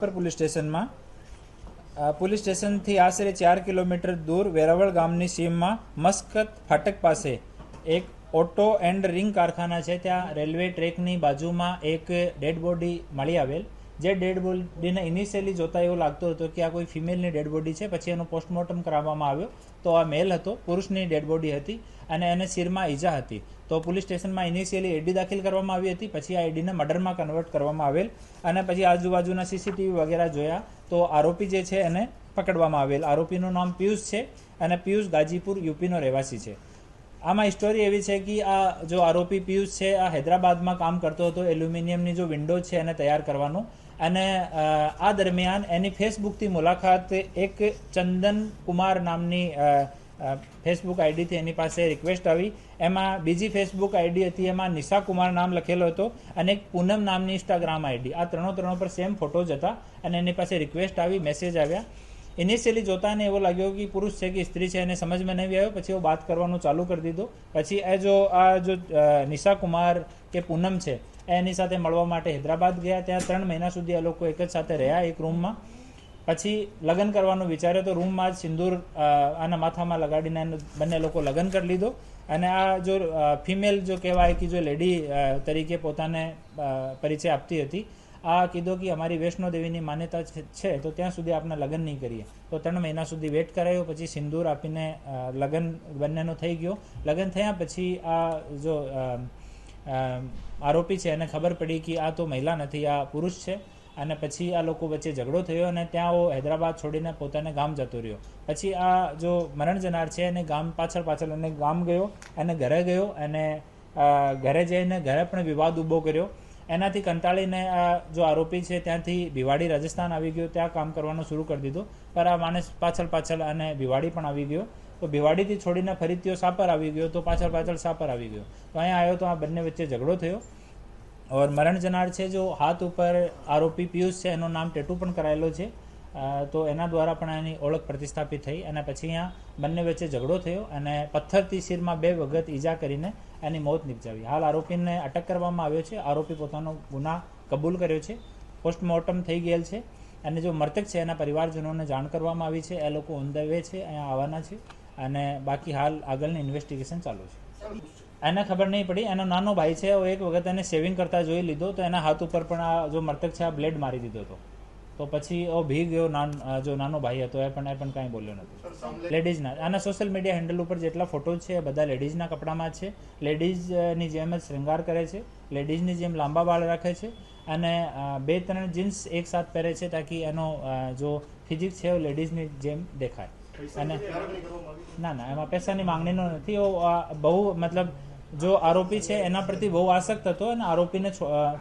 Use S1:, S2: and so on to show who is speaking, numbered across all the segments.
S1: Police સ્ટેશનમાં police સ્ટેશનથી આશરે 4 કિલોમીટર દૂર વેરાવળ ગામની સીમમાં મસ્કત ફાટક પાસે એક ઓટો એન્ડ રિંગ કારખાના છે. ત્યાં રેલવે ટ્રેકની બાજુમાં એક ડેડ બોડી મળી આવેલ. જે ડેડ બોડીને ઇનિશિયલી જોતા એવું લાગતું હતું કે આ કોઈ ફિમેલની ડેડ બોડી છે. પછી એનું પોસ્ટમોર્ટમ કરાવવામાં આવ્યો તો આ મેલ હતો, પુરુષની ડેડ બોડી હતી અને એને શિરમાં ઈજા હતી. તો પોલીસ સ્ટેશનમાં ઇનિશિયલી એડી દાખલ કરવામાં આવી હતી. પછી આ એડીને મર્ડરમાં કન્વર્ટ કરવામાં આવેલ અને પછી આજુબાજુના સીસીટીવી વગેરે જોયા તો આરોપી જે છે એને પકડવામાં આવેલ. આરોપીનું નામ પિયુષ છે અને પિયુષ ગાજીપુર યુપીનો રહેવાસી છે. આમાં સ્ટોરી એવી છે કે આ જો આરોપી પિયુષ છે આ હૈદરાબાદમાં કામ કરતો હતો. એલ્યુમિનિયમની જો વિન્ડો છે એને તૈયાર કરવાનું, અને આ દરમિયાન એની ફેસબુકથી મુલાકાત એક ચંદન કુમાર નામની ફેસબુક આઈડીથી એની પાસે રિક્વેસ્ટ આવી. એમાં બીજી ફેસબુક આઈડી હતી, એમાં નિશા કુમાર નામ લખેલો હતો અને એક પૂનમ નામની ઇન્સ્ટાગ્રામ આઈડી. આ ત્રણો પર સેમ ફોટોઝ હતા અને એની પાસે રિક્વેસ્ટ આવી, મેસેજ આવ્યા. ઇનિશિયલી જોતાને એવો લાગ્યો કે પુરુષ છે કે સ્ત્રી છે એને સમજમાં નહીં આવ્યો. પછી એવો વાત કરવાનું ચાલુ કરી દીધું. પછી આ જો નિશા કુમાર કે પૂનમ છે એની સાથે મળવા માટે હૈદરાબાદ ગયા. ત્યાં 3 મહિના સુધી આ લોકો એક જ સાથે રહ્યા એક રૂમમાં. પછી લગ્ન કરવાનું વિચાર્યો તો રૂમમાં જ સિંદૂર આના માથામાં લગાડીને બંને લોકો લગ્ન કરી લીધો. અને આ જો ફિમેલ જો કહેવાય કે જો લેડી તરીકે પોતાને પરિચય આપતી હતી, આ કીધો કે અમારી વૈષ્ણો દેવીની માન્યતા છે તો ત્યાં સુધી આપણે લગ્ન નહીં કરીએ. તો 3 મહિના સુધી વેટ કરાયો. પછી સિંદૂર આપીને લગ્ન બંનેનો થઈ ગયો. લગ્ન થયા પછી આ જો આરોપી છે એને ખબર પડી કે આ તો મહિલા નથી, આ પુરુષ છે. અને પછી આ લોકો વચ્ચે ઝઘડો થયો અને ત્યાં હૈદરાબાદ છોડીને પોતાને ગામ જતો રહ્યો. પછી આ જો મરણ જનાર છે એને ગામ પાછળ એને ગામ ગયો અને ઘરે ગયો અને ઘરે જઈને ઘરે પણ વિવાદ ઊભો કર્યો. એનાથી કંટાળીને આ જો આરોપી છે ત્યાંથી ભિવાડી રાજસ્થાન આવી ગયો, ત્યાં કામ કરવાનું શરૂ કરી દીધું. પર આ માણસ પાછળ અને ભિવાડી પણ આવી ગયો. તો ભિવાડીથી છોડીને ફરીથી સાપર આવી ગયો, તો પાછળ સાપર આવી ગયો. તો અહીંયા આવ્યો તો આ બંને વચ્ચે ઝઘડો થયો. ઓર મરણ જનાર છે જો હાથ ઉપર આરોપી પિયુષ છે એનું નામ ટેટુ પણ કરાયેલો છે. તો એના દ્વારા પણ એની ઓળખ પ્રતિસ્થાપિત થઈ. અને પછી અહીંયા બંને વચ્ચે ઝઘડો થયો અને પથ્થરથી શિરમાં 2 વખત ઈજા કરીને એની મોત નિપજાવી. હાલ આરોપીને અટક કરવામાં આવ્યો છે. આરોપી પોતાનો ગુના કબૂલ કર્યો છે. પોસ્ટમોર્ટમ થઈ ગયેલ છે અને જો મૃતક છે એના પરિવારજનોને જાણ કરવામાં આવી છે. એ લોકો ઓન ધ વે છે, અહીંયા આવવાના છે અને બાકી હાલ આગળની ઇન્વેસ્ટિગેશન ચાલુ છે. એને ખબર નહીં પડી. એનો નાનો ભાઈ છે, એક વખત એને શેવિંગ કરતા જોઈ લીધો તો એના હાથ ઉપર પણ આ જો મૃતક છે આ બ્લેડ મારી દીધો હતો. તો પછી ભી ગયો. જો નાનો ભાઈ હતો એ પણ કાંઈ બોલ્યો નથી. લેડીઝના આના સોશિયલ મીડિયા હેન્ડલ ઉપર જેટલા ફોટોઝ છે એ બધા લેડીઝના કપડામાં છે. લેડીઝની જેમ જ શૃંગાર કરે છે, લેડીઝની જેમ લાંબા વાળ રાખે છે અને 2-3 જીન્સ એક સાથ પહેરે છે તાકી એનો જો ફિઝિક્સ છે એ લેડીઝની જેમ દેખાય. અને ના એમાં પૈસાની માંગણીનો નથી. બહુ મતલબ જો આરોપી છે એના પ્રતિ બહુ આસક્ત હતો અને આરોપીને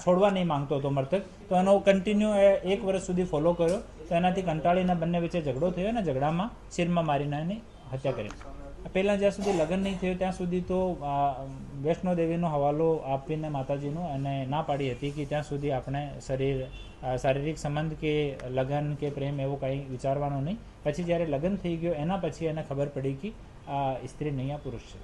S1: છોડવા નહીં માંગતો હતો મૃતક. તો એનો કન્ટિન્યુ 1 વર્ષ સુધી ફોલો કર્યો. તો એનાથી કંટાળીને બંને વચ્ચે ઝઘડો થયો અને ઝઘડામાં શિરમાં મારીને એની હત્યા કરી. પહેલાં જ્યાં સુધી લગ્ન નહીં થયું ત્યાં સુધી તો વૈષ્ણો દેવીનો હવાલો આપીને માતાજીનો અને ના પાડી હતી કે ત્યાં સુધી આપણે શારીરિક સંબંધ કે લગ્ન કે પ્રેમ એવું કંઈ વિચારવાનું નહીં. પછી જ્યારે લગ્ન થઈ ગયો એના પછી એને ખબર પડી કે આ સ્ત્રી નહીં આ પુરુષ છે.